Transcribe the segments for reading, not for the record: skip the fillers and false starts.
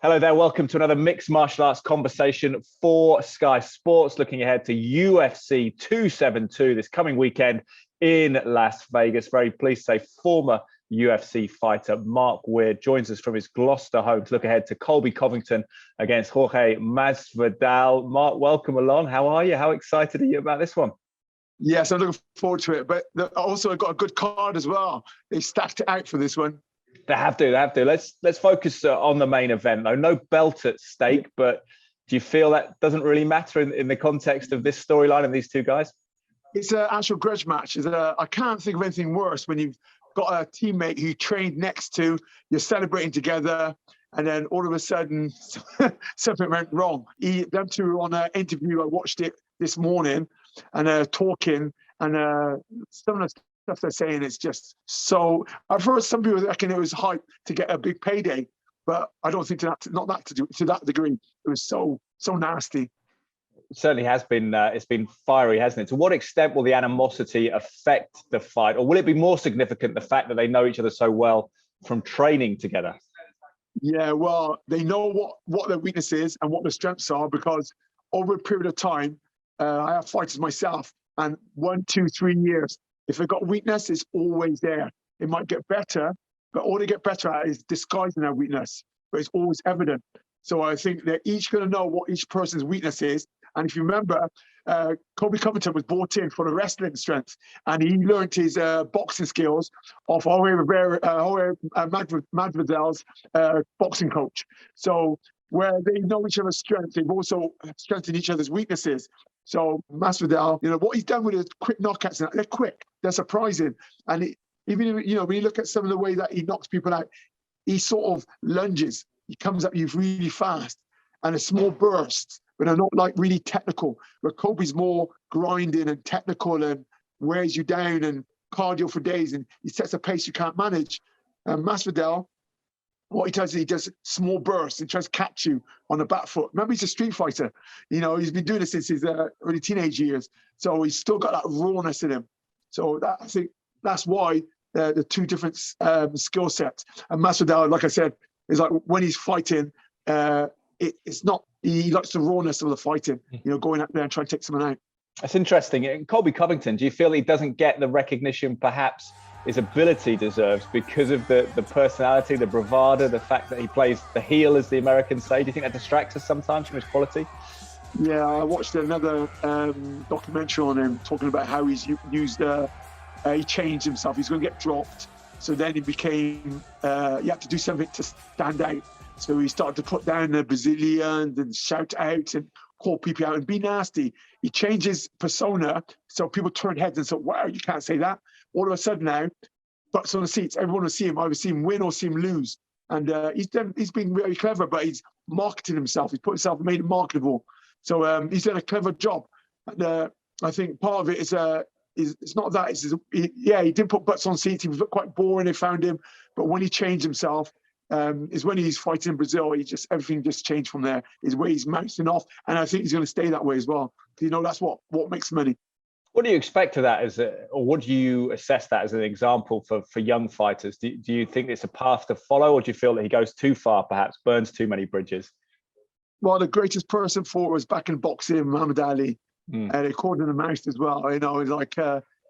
Hello there. Welcome to another mixed martial arts conversation for Sky Sports, looking ahead to UFC 272 this coming weekend in Las Vegas. Very pleased to say former UFC fighter Mark Weir joins us from his Gloucester home to look ahead to Colby, Covington against Jorge Masvidal. Mark, welcome along. How are you? How excited are you about this one? Yes, I'm looking forward to it. But also, I got a good card as well. They stacked it out for this one. They have to. Let's focus on the main event, though. No belt at stake, but do you feel that doesn't really matter in the context of this storyline and these two guys? It's an actual grudge match. I can't think of anything worse when you've got a teammate who you trained next to, you're celebrating together, and then all of a sudden something went wrong. Them two were on an interview. I watched it this morning, and talking, and some of the stuff they're saying is just so. I've heard some people reckon it was hype to get a big payday, but I don't think to that degree. It was so nasty. It certainly has been. It's been fiery, hasn't it? To what extent will the animosity affect the fight, or will it be more significant the fact that they know each other so well from training together? Yeah, well, they know what their weakness is and what their strengths are, because over a period of time, I have fighters myself, and 1, 2, 3 years, if they've got weakness, it's always there. It might get better, but all they get better at is disguising their weakness, but it's always evident. So I think they're each going to know what each person's weakness is. And if you remember, Colby Covington was brought in for the wrestling strength, and he learned his boxing skills off Jorge Masvidal's boxing coach. So where they know each other's strengths, they've also strengthened each other's weaknesses. So Masvidal, what he's done with his quick knockouts, they're quick, they're surprising. And even, when you look at some of the way that he knocks people out, he sort of lunges. He comes at you really fast and a small bursts, but they're not like really technical. Where Colby's more grinding and technical and wears you down and cardio for days, and he sets a pace you can't manage. Masvidal, what he does is he does small bursts and tries to catch you on the back foot. Remember, he's a street fighter. He's been doing this since his early teenage years. So he's still got that rawness in him. So I think that's why the two different skill sets. And Masvidal, like I said, is like when he's fighting, it's not, he likes the rawness of the fighting, going out there and trying to take someone out. That's interesting. Colby Covington, do you feel he doesn't get the recognition perhaps his ability deserves because of the personality, the bravado, the fact that he plays the heel, as the Americans say? Do you think that distracts us sometimes from his quality? Yeah, I watched another documentary on him talking about how he's used, he changed himself. He's going to get dropped. So then he became, he had to do something to stand out. So he started to put down the Brazilians and shout out and call people out and be nasty. He changed his persona so people turned heads and said, wow, you can't say that. All of a sudden now, butts on the seats, everyone will see him, either see him win or see him lose. And he's been really clever, but he's marketing himself. He's put himself, made it marketable. So he's done a clever job. And I think part of it is it's not that. He did put butts on seats. He was quite boring, they found him. But when he changed himself, is when he's fighting in Brazil, everything just changed from there. His way he's bouncing off, and I think he's going to stay that way as well. That's what makes money. What do you expect of that or what do you assess that as an example for young fighters? Do you think it's a path to follow, or do you feel that he goes too far, perhaps burns too many bridges? Well, the greatest person for it was back in boxing, Muhammad Ali, and they called him the mouse as well.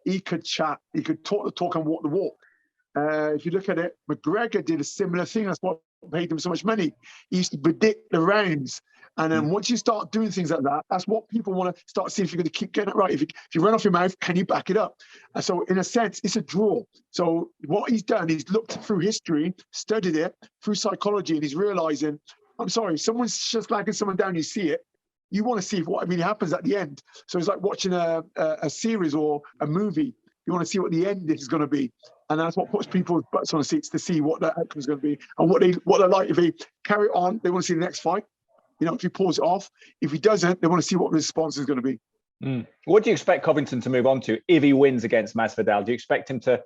He could chat, he could talk the talk and walk the walk. If you look at it, McGregor did a similar thing. That's what paid him so much money. He used to predict the rounds. And then once you start doing things like that, that's what people want to start seeing if you're going to keep getting it right. If you run off your mouth, can you back it up? And so in a sense, it's a draw. So what he's done, he's looked through history, studied it through psychology, and he's realizing, I'm sorry, if someone's just slagging someone down, you see it. You want to see what really happens at the end. So it's like watching a series or a movie. You want to see what the end is going to be. And that's what puts people's butts on the seats to see what the outcome is going to be and what they're like. If they carry on, they want to see the next fight. If he pulls it off, if he doesn't, they want to see what the response is going to be. What do you expect Covington to move on to if he wins against Masvidal? Do you expect him to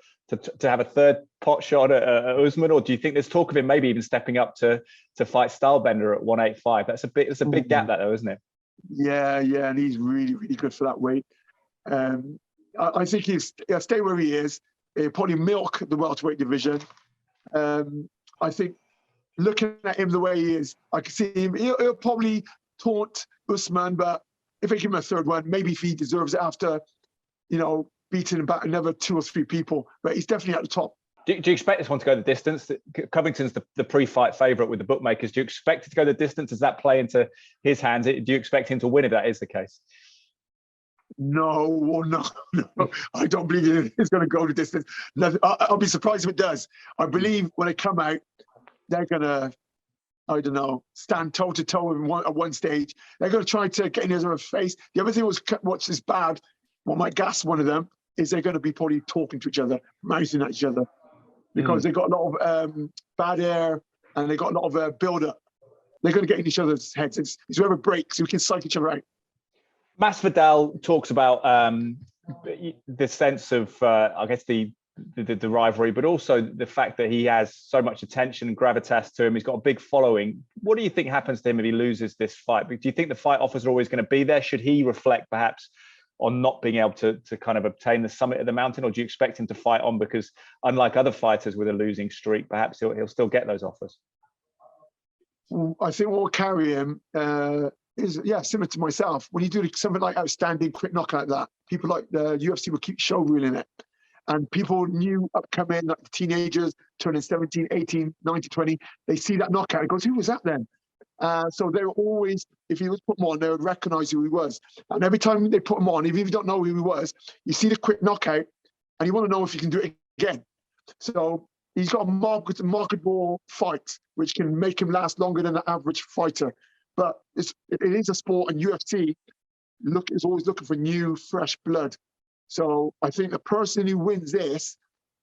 have a third pot shot at Usman, or do you think there's talk of him maybe even stepping up to fight Stylebender at 185? That's a big gap, that though, isn't it? Yeah, and he's really, really good for that weight. I think he'll stay where he is. He'll probably milk the welterweight division. I think looking at him the way he is, I can see him. He'll probably taunt Usman, but if I give him a third one, maybe if he deserves it after, beating about another 2 or 3 people. But he's definitely at the top. Do you expect this one to go the distance? Covington's the pre-fight favourite with the bookmakers. Do you expect it to go the distance? Does that play into his hands? Do you expect him to win if that is the case? No. I don't believe it's going to go the distance. I'll be surprised if it does. I believe when they come out, they're going to, I don't know, stand toe-to-toe with him at one stage. They're going to try to get in his other face. The other thing what's is bad, what might gas one of them, is they're going to be probably talking to each other, mouthing at each other. Because they've got a lot of bad air and they've got a lot of build-up. They're going to get in each other's heads. It's whoever breaks, we can psych each other out. Masvidal talks about the sense of, I guess, the rivalry, but also the fact that he has so much attention and gravitas to him. He's got a big following. What do you think happens to him if he loses this fight? Do you think the fight offers are always going to be there? Should he reflect perhaps on not being able to kind of obtain the summit of the mountain, or do you expect him to fight on because, unlike other fighters with a losing streak, perhaps he'll still get those offers? I think what will carry him is, similar to myself. When you do something like outstanding quick knockout like that, people like the UFC will keep showreeling it. And people new upcoming, like teenagers turning 17, 18, 19, 20, they see that knockout and goes, who was that then? So they were always, if he was put him on, they would recognize who he was. And every time they put him on, even if you don't know who he was, you see the quick knockout and you want to know if you can do it again. So he's got a marketable fight, which can make him last longer than an average fighter. But it is a sport, and UFC is always looking for new, fresh blood. So I think the person who wins this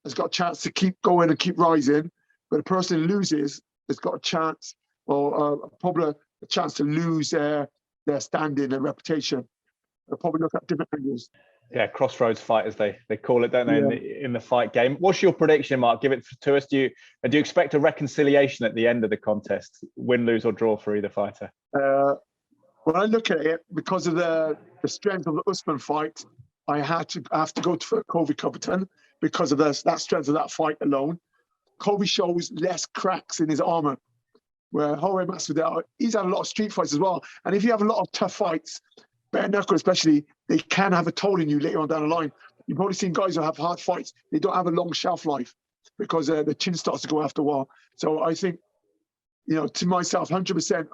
has got a chance to keep going and keep rising. But the person who loses has got a chance, or probably a chance to lose their standing and reputation. They'll probably look at different angles. Yeah, crossroads fight, as they call it, don't they, in the fight game. What's your prediction, Mark? Give it to us. Do you expect a reconciliation at the end of the contest? Win, lose, or draw for either fighter? When I look at it, because of the strength of the Usman fight, I have to go for Colby Covington because of that strength of that fight alone. Colby shows less cracks in his armor, where Jorge Masvidal, he's had a lot of street fights as well. And if you have a lot of tough fights, bare knuckle especially, they can have a toll in you later on down the line. You've probably seen guys who have hard fights, they don't have a long shelf life because the chin starts to go after a while. So I think, to myself, 100%,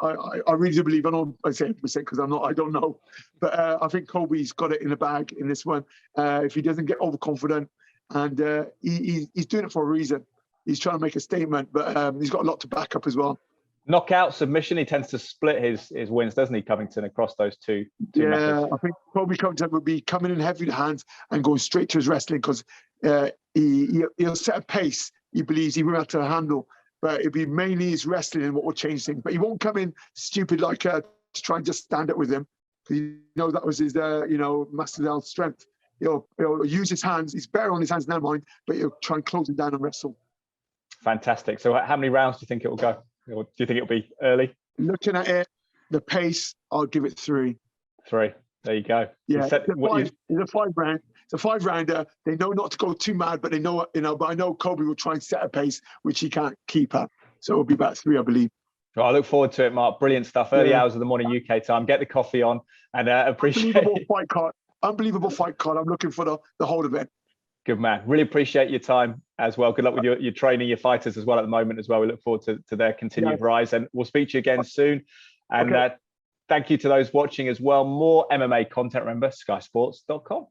I really do believe, I say 100% because I don't know. But I think Colby's got it in the bag in this one. If he doesn't get overconfident, and he's doing it for a reason. He's trying to make a statement, but he's got a lot to back up as well. Knockout, submission, he tends to split his wins, doesn't he, Covington, across those two methods? I think Colby Covington would be coming in heavy to hands and going straight to his wrestling because he'll set a pace he believes he will have to handle. But it'll be mainly his wrestling and what will change things. But he won't come in stupid like to try and just stand up with him. Because that was his, Masvidal's strength. He'll use his hands. He's better on his hands than mine, but he'll try and close him down and wrestle. Fantastic. So how many rounds do you think it will go? Or do you think it'll be early? Looking at it, the pace, I'll give it 3. 3. There you go. Yeah, it's a 5 round. It's a 5-rounder. They know not to go too mad, but they know, but I know Colby will try and set a pace which he can't keep up. So it'll be about 3, I believe. Well, I look forward to it, Mark. Brilliant stuff. Early hours of the morning UK time. Get the coffee on and appreciate Unbelievable fight card. I'm looking for the whole event. Good man. Really appreciate your time as well. Good luck with your training, your fighters as well at the moment as well. We look forward to their continued rise, and we'll speak to you again soon. And thank you to those watching as well. More MMA content, remember, skysports.com.